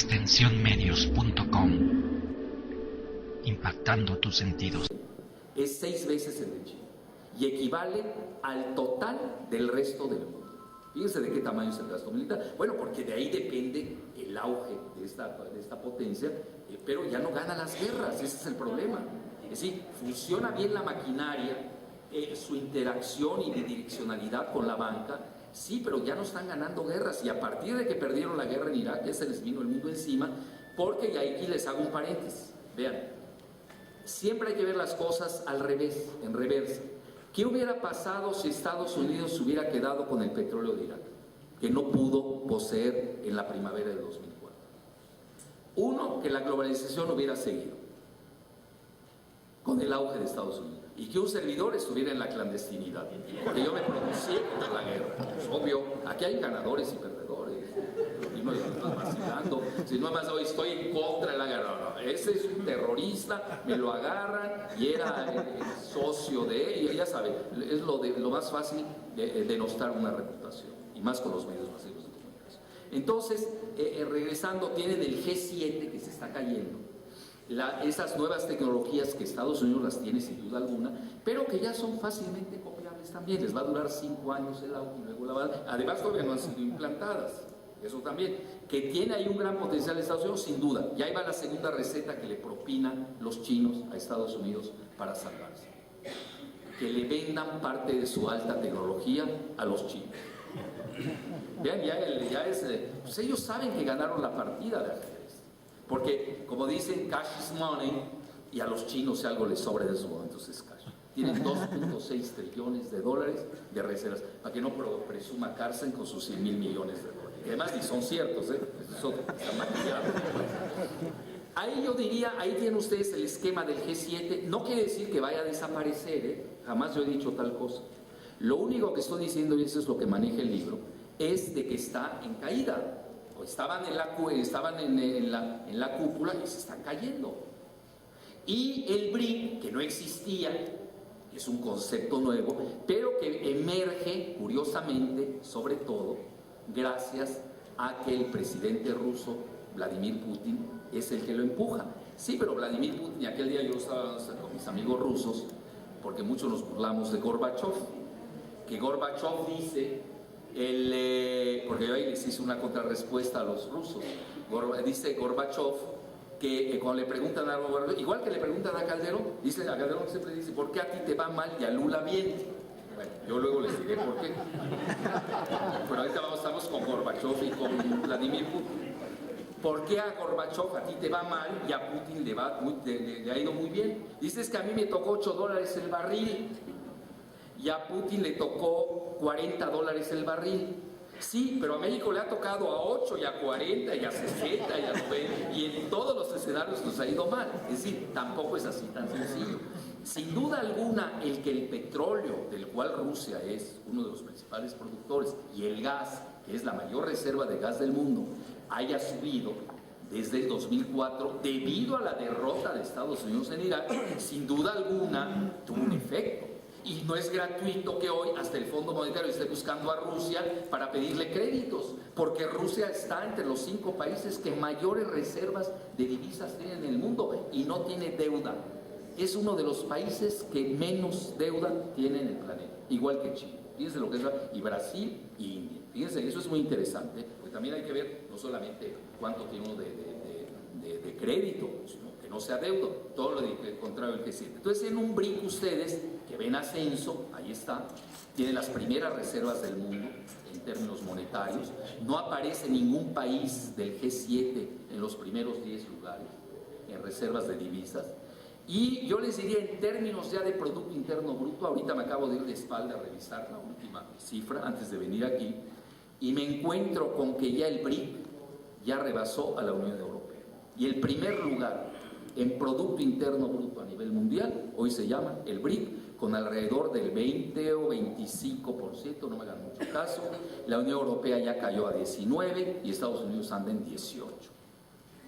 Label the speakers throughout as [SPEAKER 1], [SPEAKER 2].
[SPEAKER 1] extensionmedios.com, impactando tus sentidos.
[SPEAKER 2] Es 6 veces el de China y equivale al total del resto del mundo. Fíjense de qué tamaño es el gasto militar. Bueno, porque de ahí depende el auge de esta potencia, pero ya no gana las guerras, ese es el problema. Es decir, funciona bien la maquinaria, su interacción y bidireccionalidad con la banca, sí, pero ya no están ganando guerras, y a partir de que perdieron la guerra en Irak ya se les vino el mundo encima, porque y aquí les hago un paréntesis. Vean, siempre hay que ver las cosas al revés, en reversa. ¿Qué hubiera pasado si Estados Unidos se hubiera quedado con el petróleo de Irak, que no pudo poseer en la primavera de 2004? Uno, que la globalización hubiera seguido con el auge de Estados Unidos, y que un servidor estuviera en la clandestinidad, porque yo me pronuncié contra la guerra. Pues obvio, aquí hay ganadores y perdedores, y no estoy vacilando, si no más hoy estoy en contra de la guerra, no, ese es un terrorista, me lo agarran y era socio de él, y ya saben, es lo más fácil de denostar una reputación, y más con los medios masivos de comunicación. Entonces, regresando, tienen el G7 que se está cayendo, esas nuevas tecnologías que Estados Unidos las tiene sin duda alguna, pero que ya son fácilmente copiables también. Les va a durar 5 años el auto y luego la van. Además todavía no han sido implantadas, eso también, que tiene ahí un gran potencial Estados Unidos, sin duda. Y ahí va la segunda receta que le propinan los chinos a Estados Unidos para salvarse: que le vendan parte de su alta tecnología a los chinos. Vean, pues ellos saben que ganaron la partida de ajedrez. Porque, como dicen, cash is money, y a los chinos si algo les sobra en esos momentos es cash. Tienen 2.6 trillones de dólares de reservas, para que no presuma Carsten con sus 100,000 millones de dólares. Y además ni son ciertos, eso está maquillado. Ahí yo diría, ahí tienen ustedes el esquema del G7, no quiere decir que vaya a desaparecer, jamás yo he dicho tal cosa. Lo único que estoy diciendo, y eso es lo que maneja el libro, es de que está en caída. Estaban en la cúpula y se están cayendo. Y el BRIC, que no existía, que es un concepto nuevo, pero que emerge curiosamente, sobre todo, gracias a que el presidente ruso, Vladimir Putin, es el que lo empuja. Sí, pero Vladimir Putin, y aquel día yo estaba con mis amigos rusos, porque muchos nos burlamos de Gorbachev, que Gorbachev dice... porque yo ahí les hice una contrarrespuesta a los rusos. Dice Gorbachev que cuando le preguntan a Gorbachev, igual que le preguntan a Calderón, dice a Calderón siempre dice: ¿por qué a ti te va mal y a Lula bien? Bueno, yo luego les diré por qué. Pero ahorita estamos con Gorbachev y con Vladimir Putin. ¿Por qué a Gorbachev a ti te va mal y a Putin le ha ido muy bien? Dices que a mí me tocó $8 el barril y a Putin le tocó $40 el barril. Sí, pero a México le ha tocado a 8 y a 40 y a 60 y a 90, y en todos los escenarios nos ha ido mal. Es decir, tampoco es así tan sencillo. Sin duda alguna, el que el petróleo, del cual Rusia es uno de los principales productores, y el gas, que es la mayor reserva de gas del mundo, haya subido desde el 2004 debido a la derrota de Estados Unidos en Irak, sin duda alguna tuvo un efecto. Y no es gratuito que hoy hasta el Fondo Monetario esté buscando a Rusia para pedirle créditos, porque Rusia está entre los 5 países que mayores reservas de divisas tienen en el mundo y no tiene deuda. Es uno de los países que menos deuda tiene en el planeta, igual que Chile. Fíjense lo que es, y Brasil y India. Fíjense, eso es muy interesante, porque también hay que ver no solamente cuánto tiene uno de crédito, sino que no sea deuda, todo lo contrario del G7. Entonces, en un BRIC ustedes, que ven ascenso, ahí está, tiene las primeras reservas del mundo en términos monetarios, no aparece ningún país del G7 en los primeros 10 lugares en reservas de divisas. Y yo les diría, en términos ya de Producto Interno Bruto, ahorita me acabo de ir de espalda a revisar la última cifra antes de venir aquí, y me encuentro con que ya el BRIC ya rebasó a la Unión Europea. Y el primer lugar en Producto Interno Bruto a nivel mundial, hoy se llama el BRIC, con alrededor del 20 o 25%, no me hagan mucho caso. La Unión Europea ya cayó a 19 y Estados Unidos anda en 18.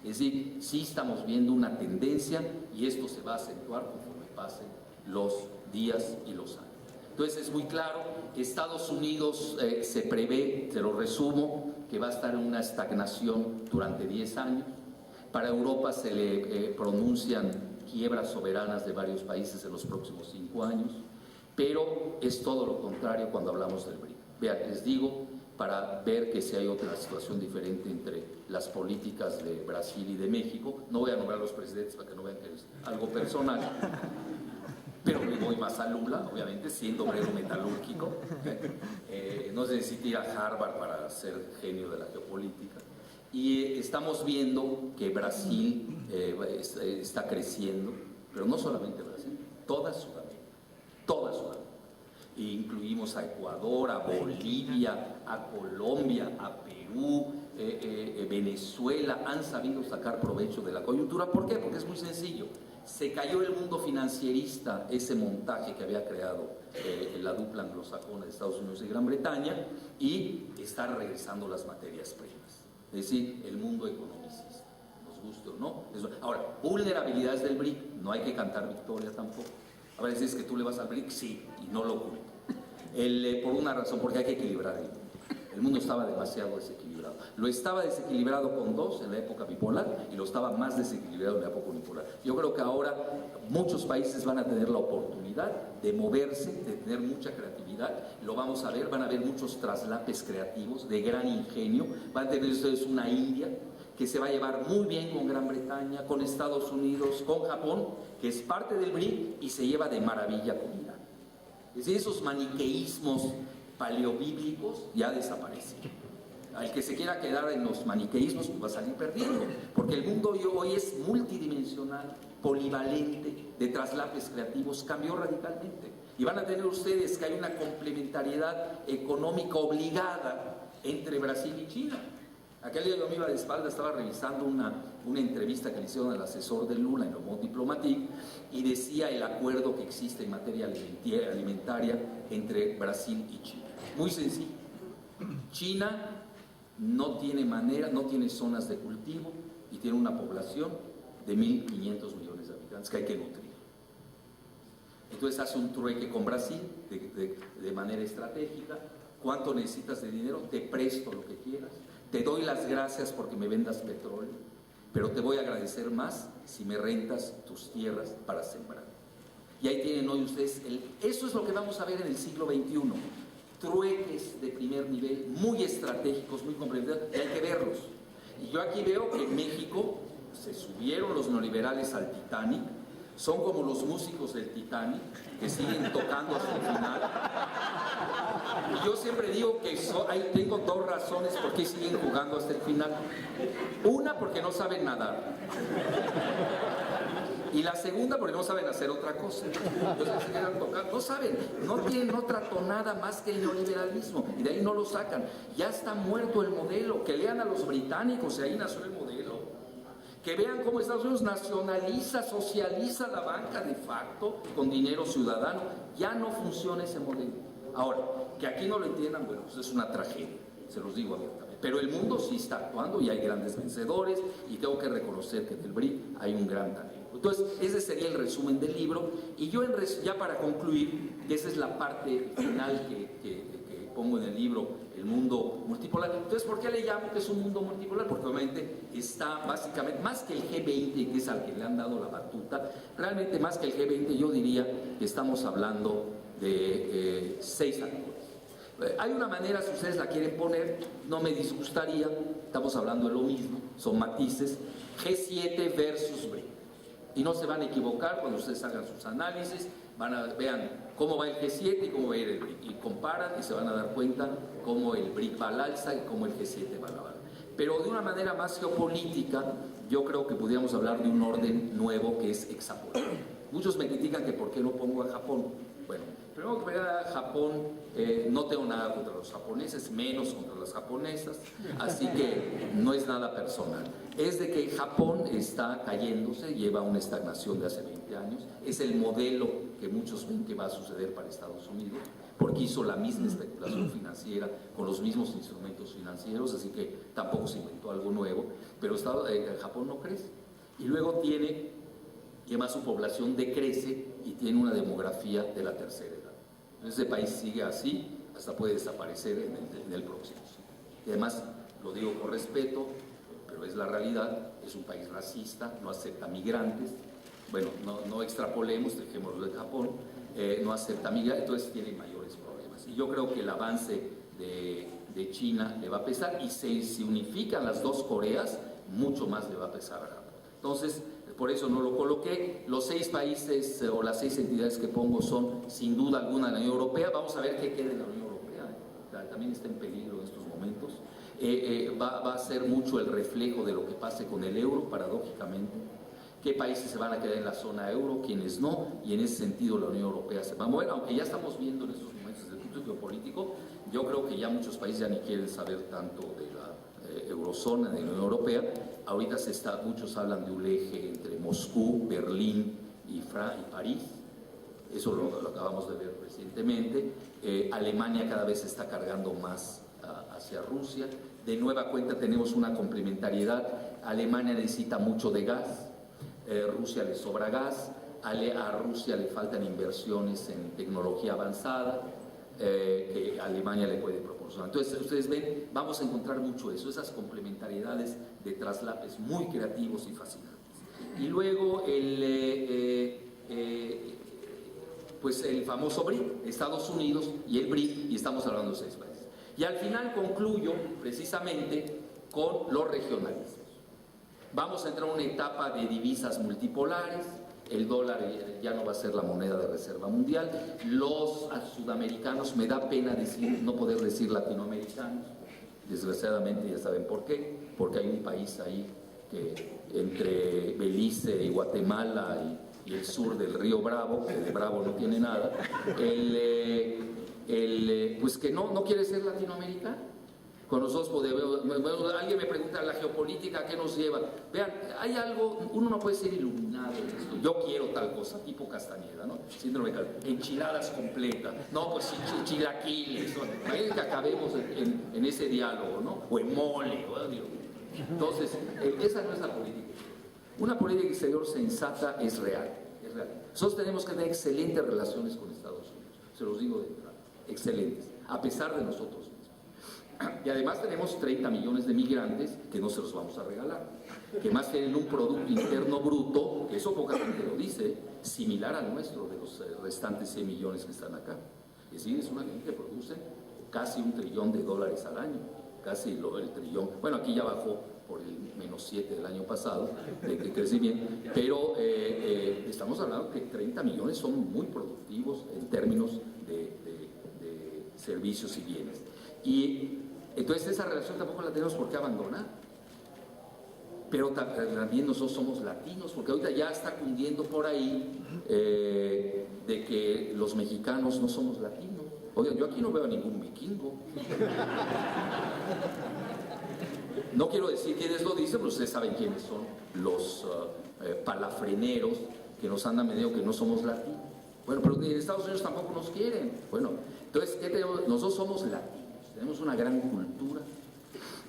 [SPEAKER 2] Es decir, sí estamos viendo una tendencia y esto se va a acentuar conforme pasen los días y los años. Entonces es muy claro, Estados Unidos se prevé, te lo resumo, que va a estar en una estagnación durante 10 años. Para Europa se le pronuncian quiebras soberanas de varios países en los próximos 5 años, pero es todo lo contrario cuando hablamos del BRIC. Vean, les digo, para ver que si hay otra situación diferente entre las políticas de Brasil y de México, no voy a nombrar a los presidentes para que no vean que es algo personal, pero me voy más a Lula, obviamente, siendo obrero metalúrgico. No se necesita ir a Harvard para ser genio de la geopolítica. Y estamos viendo que Brasil está creciendo, pero no solamente Brasil, toda Sudamérica, toda Sudamérica. E incluimos a Ecuador, a Bolivia, a Colombia, a Perú, Venezuela, han sabido sacar provecho de la coyuntura. ¿Por qué? Porque es muy sencillo. Se cayó el mundo financierista, ese montaje que había creado la dupla anglosajona de Estados Unidos y Gran Bretaña, y están regresando las materias primas. Es decir, el mundo economicista, nos guste o no. Ahora, vulnerabilidades del BRIC, no hay que cantar victoria tampoco. A ver, dices que tú le vas al BRIC, sí, y no lo oculto. Por una razón, porque hay que equilibrar el mundo. El mundo estaba demasiado desequilibrado. Lo estaba desequilibrado con dos en la época bipolar y lo estaba más desequilibrado en la época unipolar. Yo creo que ahora muchos países van a tener la oportunidad de moverse, de tener mucha creatividad. Lo vamos a ver, van a haber muchos traslapes creativos de gran ingenio. Van a tener ustedes una India que se va a llevar muy bien con Gran Bretaña, con Estados Unidos, con Japón, que es parte del BRIC y se lleva de maravilla con Irán. Es decir, esos maniqueísmos paleobíblicos ya desaparecen. Al que se quiera quedar en los maniqueísmos pues va a salir perdiendo, porque el mundo hoy es multidimensional, polivalente, de traslapes creativos, cambió radicalmente. Y van a tener ustedes que hay una complementariedad económica obligada entre Brasil y China. Aquel día yo me iba de espalda, estaba revisando una entrevista que le hicieron al asesor de Lula en Le Monde Diplomatique y decía el acuerdo que existe en materia alimentaria entre Brasil y China. Muy sencillo. China no tiene manera, no tiene zonas de cultivo y tiene una población de 1.500 millones de habitantes que hay que nutrir. Entonces hace un trueque con Brasil de manera estratégica. ¿Cuánto necesitas de dinero? Te presto lo que quieras. Te doy las gracias porque me vendas petróleo, pero te voy a agradecer más si me rentas tus tierras para sembrar. Y ahí tienen hoy ustedes, eso es lo que vamos a ver en el siglo XXI. Trueques de primer nivel, muy estratégicos, muy complementarios, y hay que verlos. Y yo aquí veo que en México se subieron los neoliberales al Titanic, son como los músicos del Titanic, que siguen tocando hasta el final. Y yo siempre digo que ahí tengo dos razones por qué siguen jugando hasta el final. Una, porque no saben nadar. Y la segunda, porque no saben hacer otra cosa. Entonces se quedan tocando. No saben, no tienen otra tonada más que el neoliberalismo. Y de ahí no lo sacan. Ya está muerto el modelo. Que lean a los británicos, y ahí nació el modelo. Que vean cómo Estados Unidos nacionaliza, socializa la banca de facto con dinero ciudadano. Ya no funciona ese modelo. Ahora, que aquí no lo entiendan, bueno, pues es una tragedia, se los digo abiertamente. Pero el mundo sí está actuando y hay grandes vencedores y tengo que reconocer que en el BRIC hay un gran talento. Entonces, ese sería el resumen del libro. Y yo, ya para concluir, esa es la parte final que pongo en el libro, el mundo multipolar. Entonces, ¿por qué le llamo que es un mundo multipolar? Porque obviamente está básicamente, más que el G20, que es al que le han dado la batuta, realmente más que el G20 yo diría que estamos hablando de 6 actores. Hay una manera, si ustedes la quieren poner, no me disgustaría, estamos hablando de lo mismo, son matices, G7 versus BRIC. Y no se van a equivocar cuando ustedes hagan sus análisis, vean cómo va el G7 y cómo va el BRIC, y comparan y se van a dar cuenta cómo el BRIC va al alza y cómo el G7 va a la baja. Pero de una manera más geopolítica, yo creo que podríamos hablar de un orden nuevo que es hexapolado. Muchos me critican que por qué no pongo a Japón. Bueno, primero que nada, Japón, no tengo nada contra los japoneses, menos contra las japonesas, así que no es nada personal. Es de que Japón está cayéndose, lleva una estagnación de hace 20 años, es el modelo que muchos ven que va a suceder para Estados Unidos, porque hizo la misma especulación financiera con los mismos instrumentos financieros, así que tampoco se inventó algo nuevo, pero Japón no crece. Y luego tiene, además su población decrece y tiene una demografía de la tercera edad. Ese país sigue así, hasta puede desaparecer en el próximo. Y además, lo digo con respeto, pero es la realidad, es un país racista, no acepta migrantes. Bueno, no extrapolemos, dejémoslo de Japón, no acepta migrantes, entonces tiene mayores problemas. Y yo creo que el avance de China le va a pesar, y si se unifican las dos Coreas, mucho más le va a pesar a Japón. Entonces, por eso no lo coloqué. Los 6 países o las 6 entidades que pongo son sin duda alguna la Unión Europea. Vamos a ver qué queda en la Unión Europea, también está en peligro en estos momentos. Va a ser mucho el reflejo de lo que pase con el euro, paradójicamente. Qué países se van a quedar en la zona euro, quiénes no, y en ese sentido la Unión Europea se va a mover, aunque ya estamos viendo en estos momentos desde el punto de vista geopolítico, yo creo que ya muchos países ya ni quieren saber tanto de la eurozona, de la Unión Europea. Ahorita muchos hablan de un eje entre Moscú, Berlín y París. Eso lo acabamos de ver recientemente. Alemania cada vez se está cargando más hacia Rusia. De nueva cuenta tenemos una complementariedad. Alemania necesita mucho de gas, Rusia le sobra gas, a Rusia le faltan inversiones en tecnología avanzada que Alemania le puede proporcionar. Entonces, ustedes ven, vamos a encontrar mucho eso, esas complementariedades de traslapes muy creativos y fascinantes. Y luego pues el famoso BRIC, Estados Unidos y el BRIC, y estamos hablando de 6 países. Y al final concluyo precisamente con los regionalismos. Vamos a entrar a una etapa de divisas multipolares. El dólar ya no va a ser la moneda de reserva mundial. Los sudamericanos, me da pena no poder decir latinoamericanos, desgraciadamente ya saben por qué, porque hay un país ahí que entre Belice y Guatemala y el sur del río Bravo, que de Bravo no tiene nada, pues que no quiere ser latinoamericano. Con nosotros podemos, alguien me pregunta, la geopolítica, ¿qué nos lleva? Vean, hay algo, uno no puede ser iluminado en esto. Yo quiero tal cosa, tipo Castañeda, ¿no? Síndrome de enchiladas completas, no, pues chilaquiles, ¿no? Imagínense que acabemos en ese diálogo, ¿no? O en mole, ¿no? Entonces, esa no es la política. Una política exterior sensata es real, es real. Nosotros tenemos que tener excelentes relaciones con Estados Unidos, se los digo de verdad, excelentes, a pesar de nosotros mismos. Y además tenemos 30 millones de migrantes que no se los vamos a regalar, que más tienen un Producto Interno Bruto, que eso poca gente lo dice, similar al nuestro, de los restantes 100 millones que están acá. Es decir, es una gente que produce casi $1 trillón al año, casi el trillón. Bueno, aquí ya bajó por el -7 del año pasado, de crecimiento, pero estamos hablando que 30 millones son muy productivos en términos de servicios y bienes. Y entonces esa relación tampoco la tenemos por qué abandonar. Pero también nosotros somos latinos, porque ahorita ya está cundiendo por ahí de que los mexicanos no somos latinos. Oigan, yo aquí no veo a ningún vikingo. No quiero decir quiénes lo dicen, pero ustedes saben quiénes son los palafreneros que nos andan medio que no somos latinos. Bueno, pero en Estados Unidos tampoco nos quieren. Bueno, entonces, ¿qué tenemos? Nosotros somos latinos. Tenemos una gran cultura.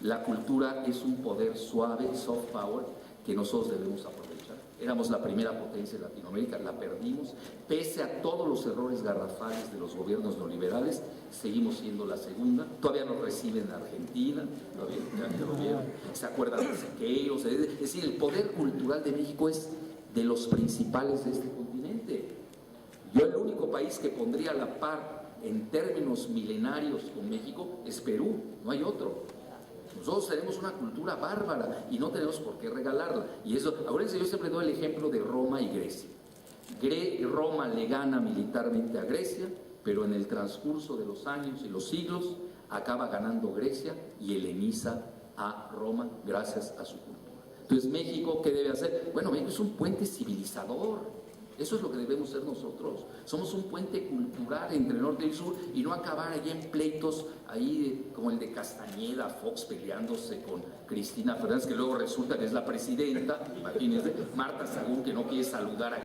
[SPEAKER 2] La cultura es un poder suave, soft power, que nosotros debemos aprovechar. Éramos la primera potencia de Latinoamérica, la perdimos. Pese a todos los errores garrafales de los gobiernos neoliberales, seguimos siendo la segunda. Todavía nos reciben en Argentina, todavía ya lo vieron. ¿Se acuerdan de Siqueiros? Es decir, el poder cultural de México es de los principales de este continente. Yo el único país que pondría a la par en términos milenarios con México es Perú, no hay otro. Nosotros tenemos una cultura bárbara y no tenemos por qué regalarla. Y eso, ahora yo siempre doy el ejemplo de Roma y Grecia. Roma le gana militarmente a Grecia, pero en el transcurso de los años y los siglos acaba ganando Grecia y heleniza a Roma gracias a su cultura. Entonces, ¿México qué debe hacer? Bueno, México es un puente civilizador. Eso es lo que debemos ser nosotros. Somos un puente cultural entre el norte y el sur y no acabar allá en pleitos ahí como el de Castañeda, Fox peleándose con Cristina Fernández, que luego resulta que es la presidenta, imagínense, Marta Sagún que no quiere saludar a